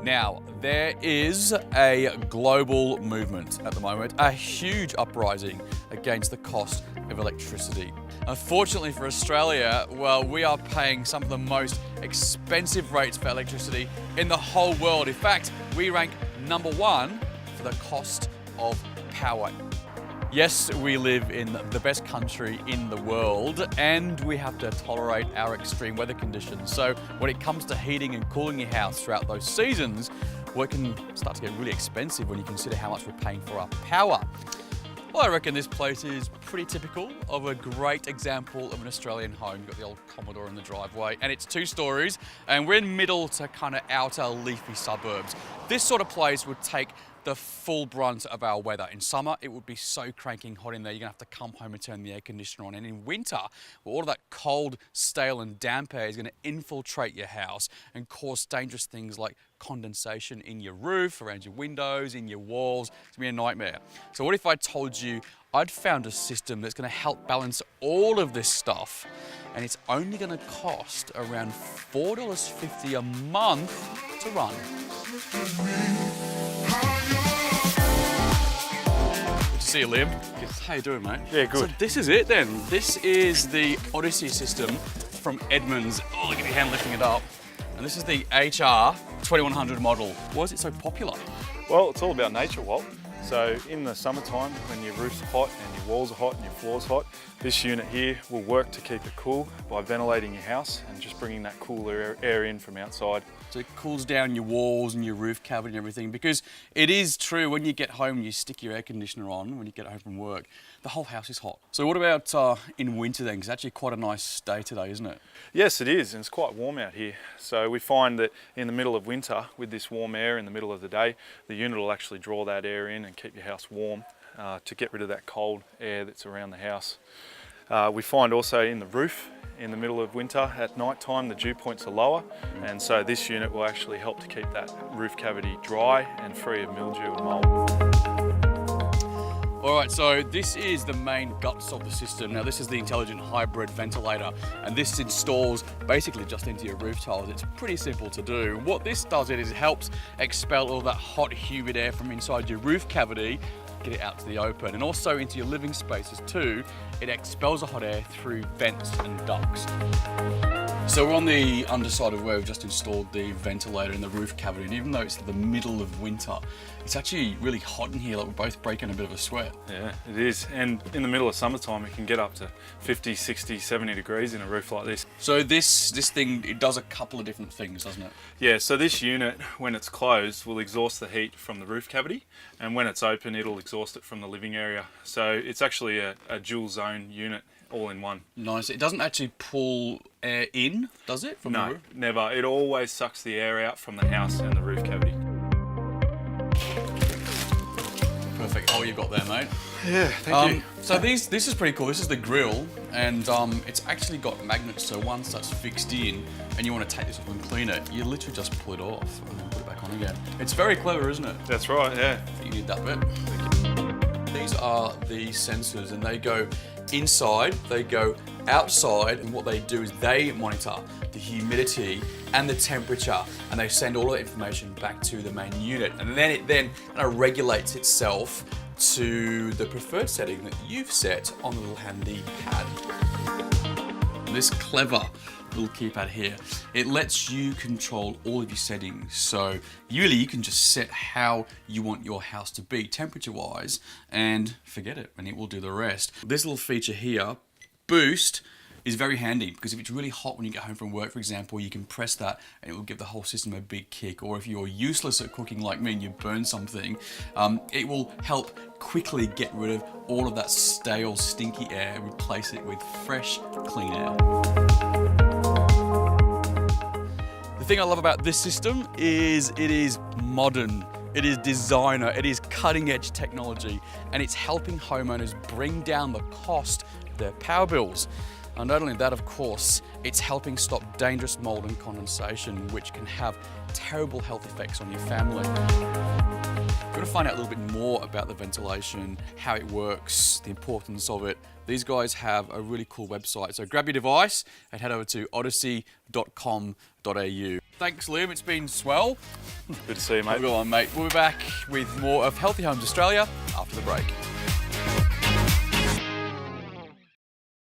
Now, there is a global movement at the moment, a huge uprising against the cost of electricity. Unfortunately for Australia, well, we are paying some of the most expensive rates for electricity in the whole world. In fact, we rank number 1 for the cost of power. Yes, we live in the best country in the world and we have to tolerate our extreme weather conditions. So when it comes to heating and cooling your house throughout those seasons, well, it can start to get really expensive when you consider how much we're paying for our power. Well, I reckon this place is pretty typical of a great example of an Australian home. You've got the old Commodore in the driveway and it's 2 stories and we're in middle to kind of outer leafy suburbs. This sort of place would take the full brunt of our weather. In summer, it would be so cranking hot in there, you're gonna have to come home and turn the air conditioner on. And in winter, well, all of that cold, stale and damp air is gonna infiltrate your house and cause dangerous things like condensation in your roof, around your windows, in your walls. It's gonna be a nightmare. So what if I told you I'd found a system that's gonna help balance all of this stuff and it's only gonna cost around $4.50 a month to run. See you, Liam. How you doing, mate? Yeah, good. So this is it then. This is the Odyssey system from Edmunds. Oh, look at your hand lifting it up. And this is the HR2400 model. Why is it so popular? Well, it's all about nature, Walt. So in the summertime, when your roof's hot and your walls are hot and your floor's hot, this unit here will work to keep it cool by ventilating your house and just bringing that cooler air in from outside. So it cools down your walls and your roof cavity and everything, because it is true when you get home and you stick your air conditioner on when you get home from work, the whole house is hot. So what about in winter then? Because it's actually quite a nice day today, isn't it? Yes, it is, and it's quite warm out here. So we find that in the middle of winter, with this warm air in the middle of the day, the unit will actually draw that air in and keep your house warm to get rid of that cold air that's around the house. We find also in the roof, in the middle of winter, at night time, the dew points are lower, and so this unit will actually help to keep that roof cavity dry and free of mildew and mold. All right, so this is the main guts of the system. Now this is the intelligent hybrid ventilator, and this installs basically just into your roof tiles. It's pretty simple to do. What this does is it helps expel all that hot, humid air from inside your roof cavity, get it out to the open, and also into your living spaces too. It expels the hot air through vents and ducts. So we're on the underside of where we've just installed the ventilator in the roof cavity, and even though it's the middle of winter, it's actually really hot in here, like we're both breaking a bit of a sweat. Yeah, it is, and in the middle of summertime it can get up to 50, 60, 70 degrees in a roof like this. So this thing, it does a couple of different things, doesn't it? Yeah, so this unit, when it's closed, will exhaust the heat from the roof cavity, and when it's open, it'll exhaust it from the living area. So it's actually a dual zone unit, all in one. Nice. It doesn't actually pull air in, does it? From the roof? No, never. It always sucks the air out from the house and the roof cavity. Perfect. Oh, you got there, mate. Yeah, thank you. So this is pretty cool. This is the grill, and it's actually got magnets. So once that's fixed in, and you want to take this off and clean it, you literally just pull it off and then put it back on again. It's very clever, isn't it? That's right. Yeah. You need that bit. These are the sensors, and they go inside, they go outside, and what they do is they monitor the humidity and the temperature, and they send all the information back to the main unit, and then it kind of regulates itself to the preferred setting that you've set on the little handy pad. This clever little keypad here, it lets you control all of your settings. So really you can just set how you want your house to be temperature wise and forget it, and it will do the rest. This little feature here, boost, is very handy because if it's really hot when you get home from work, for example, you can press that and it will give the whole system a big kick. Or if you're useless at cooking like me and you burn something, it will help quickly get rid of all of that stale, stinky air and replace it with fresh, clean air. The thing I love about this system is it is modern, it is designer, it is cutting edge technology, and it's helping homeowners bring down the cost of their power bills. And not only that, of course, it's helping stop dangerous mold and condensation, which can have terrible health effects on your family. you want to find out a little bit more about the ventilation, how it works, the importance of it, these guys have a really cool website. So grab your device and head over to odyssey.com.au. Thanks, Liam. It's been swell. Good to see you, mate. Go on, mate. We'll be back with more of Healthy Homes Australia after the break.